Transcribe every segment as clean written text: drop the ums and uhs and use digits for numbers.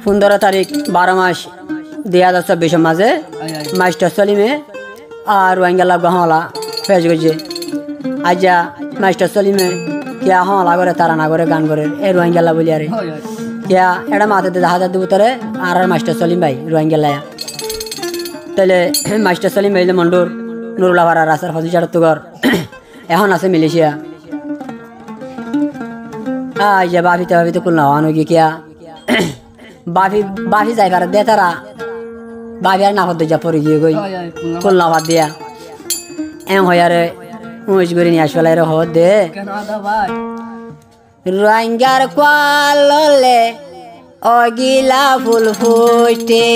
15 তারিখ 12 মাস 2024 মাঝে মাস্টার সলিমে আর রোহিঙ্গা গহলা ফেস গেছে আজা মাস্টার সলিমে কিয়া হলা করে তারা না করে গান করে এ রোহিঙ্গা বলি আরে কিয়া এটা মাথাতে হাজার দেবো তারে আর মাস্টার সলিম ভাই রোহিঙ্গা তাহলে মাস্টার সলিম ভাই মন্ডুর নুরুল্লাহ ভাড়া রাস্তার হজিচার তুগর এখন আছে মিলেশিয়া আইয়া বাফিতে খুলনা হওয়ানো গিয়ে কিয়া বাফি যাই পারে দে তারা বাফি আর না হতে যা পরে গিয়ে গই খুলনা বাদ দিয়া হয় আরে উঁচ করে নিয়ে আসবে রে হদ দে রোহিঙ্গার কোয়ালে অগিলা ফুল ফুটে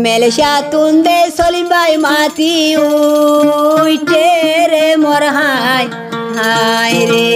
মেলেশা তুন্দে সলিম ভাই মাতি উইটে রে মোর হাই হাই রে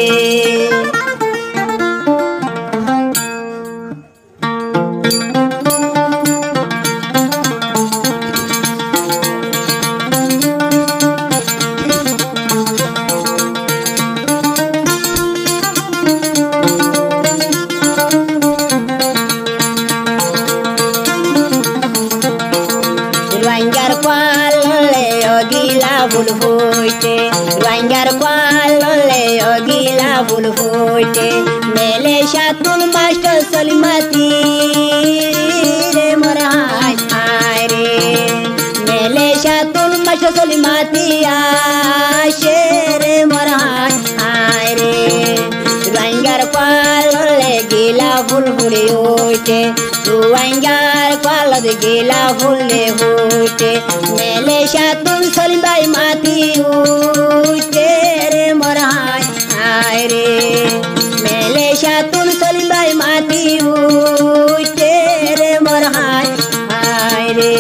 রোহিঙ্গার কোয়ালে অগিলা ফুল ফুটে রোহিঙ্গার কোয়ালে অগিলা ফুল ফুটে মেলেশা তুল মাস্টার সলিমাতি রে মোর হাই হাই রে মেলেশা তুল মাস্টার সলিমাতি আসে রে মোর হাই হাই রে রোহিঙ্গার কোয়ালে গিলা ফুল ফুলে ওঠে রোহিঙ্গার কোয়ালে গিলা ফুলে ওঠে মেলেশা তুল সলিম ভাই মাতি উঠে রে মোর হাই হাই রে মেলেশা তুল সলিম ভাই মাতি উঠে রে মোর হাই হাই রে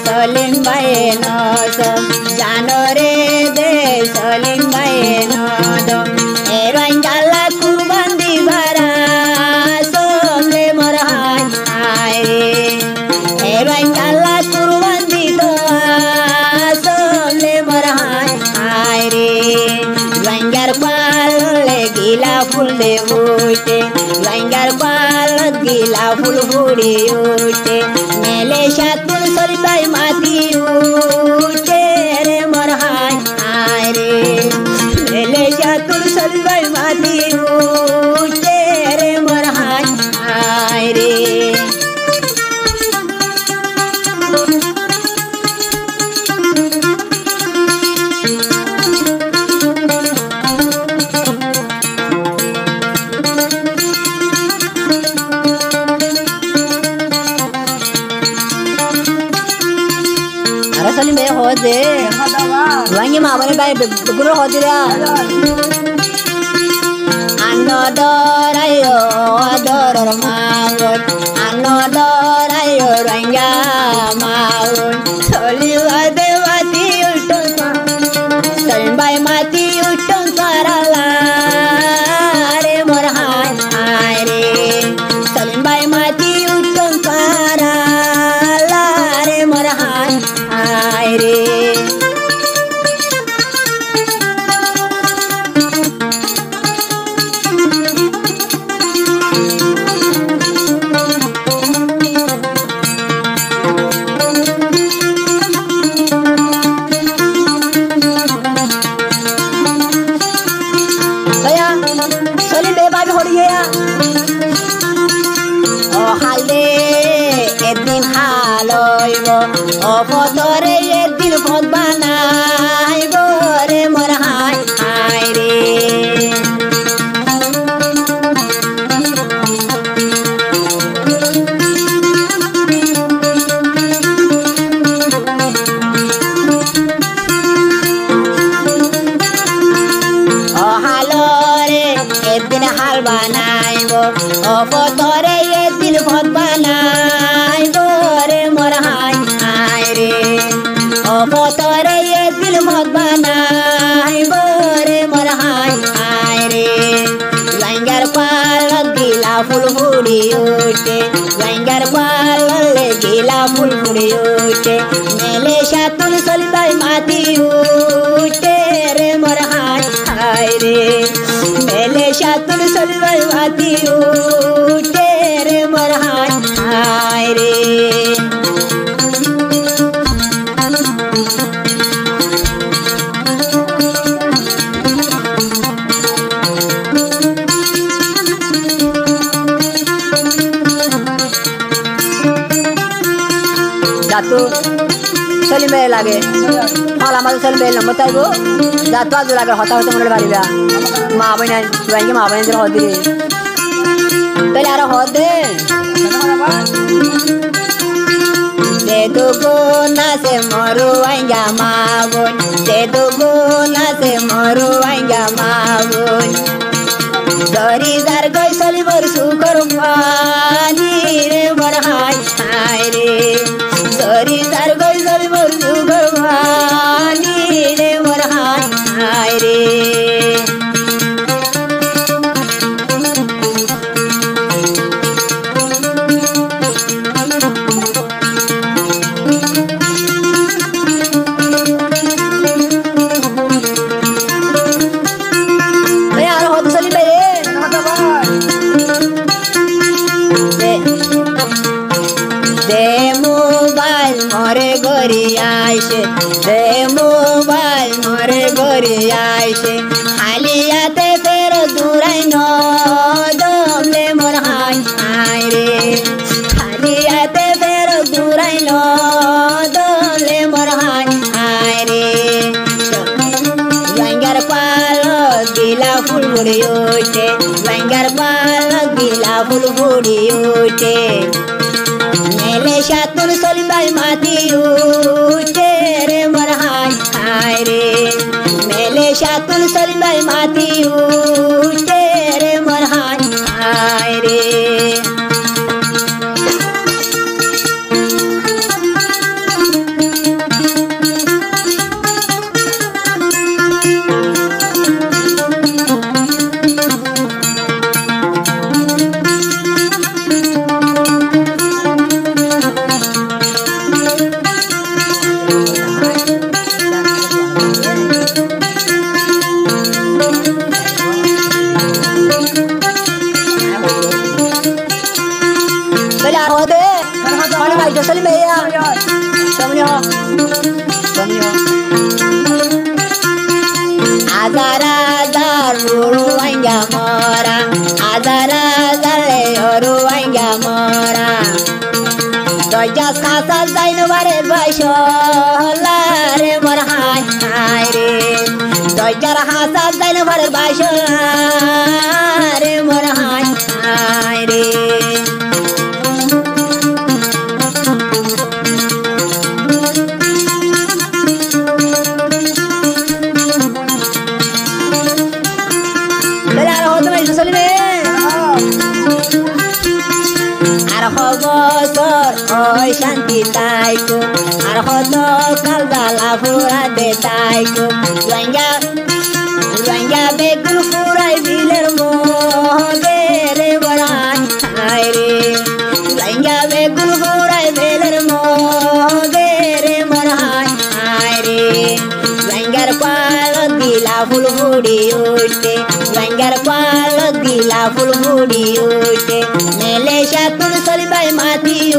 সলিম ভাই জানো রে দে সলিম ভাই এ রোহিঙ্গালা কুরবান দিবারা সোলে মোর হাই হাই রে এ রোহিঙ্গালা কুরবান দিত সোলে মোর হাই হাই রে রোহিঙ্গার পালে গিলা ফুলে উঠে রোহিঙ্গার পাল গিলা ফুল ফুড়ে উঠে মেলেশা তুল সলিম ভাই মাতি উঠে রে মোর হাই হাই রে মেলেশা তুল সলিম ভাই মাতি উঠে রে মোর হাই হাই রে सलिम भाई हो दे रंगी मावने भाई गुरु हो दे अन्नो डरायो डरर मावोन अन्नो डरायो रंगा मावोन सलिम दे माती उठों सलिम भाई माती उठों कराला रे मोर हाय हाय रे सलिम भाई माती उठों कराला रे मोर हाय हाय रे सलिम भाई बाबी हो रही है ओ हाले एक दिन हालोइबो ओ फतरे एक दिन फत बानाइबो रे मोर हाय हाय रे उठे मेले शातुल सलबाई माथी उठे रे मोर हाय रे मेले शातुल सलबाई माथी उठे रे मोर हाय रे जातो सलिमे लागे हला माजो सलिमे न बताइबो जातो आज लागे हता हता मनले बारिबा मा बहिना तुआंगे मा बहिना हो दिरे तले आरो हो दे दुगो ना से मरो आएगा मागोन दे दुगो ना से मरो आएगा मागोन दरी दार गई सली बर सुकर पानी रे मोर हाय रे दरी दार गई सली बर सुकर पानी रे मोर हाय रे दे मोबाइल मोरे गोरी आइसे हालियाते फेर दूराई न दमले मोर हाय रे हालियाते फेर दूराई न दमले मोर हाय रे लंगर पाल गिला फुल बुड़ी उठे लंगर पाल गिला फुल बुड़ी उठे मेले शातुल सलबाई माथी उठे रे मोर हाय रे मेले शातुल सलबाई माथी उठे रे मोर हाय रे आजार रुवांगा मोरा आजार रुवांगा मोरा दजा सासा जाइन बारे बाशला रे मोर हाय रे दजार हासा जाइन बारे बाशला रे मोर हाय रे शांति ताइको आर हतो कालदाला पुरा दे ताइको लंगा बेकुल पुराई बिलेर मोहे रे बरान हाय रे लंगा बेकुल पुराई बिलेर मोहे रे बरान हाय रे लंगर पाल गिला फुल बुड़ी उठे लंगर पाल गिला फुल बुड़ी उठे मेले शातुल सलबाई माथी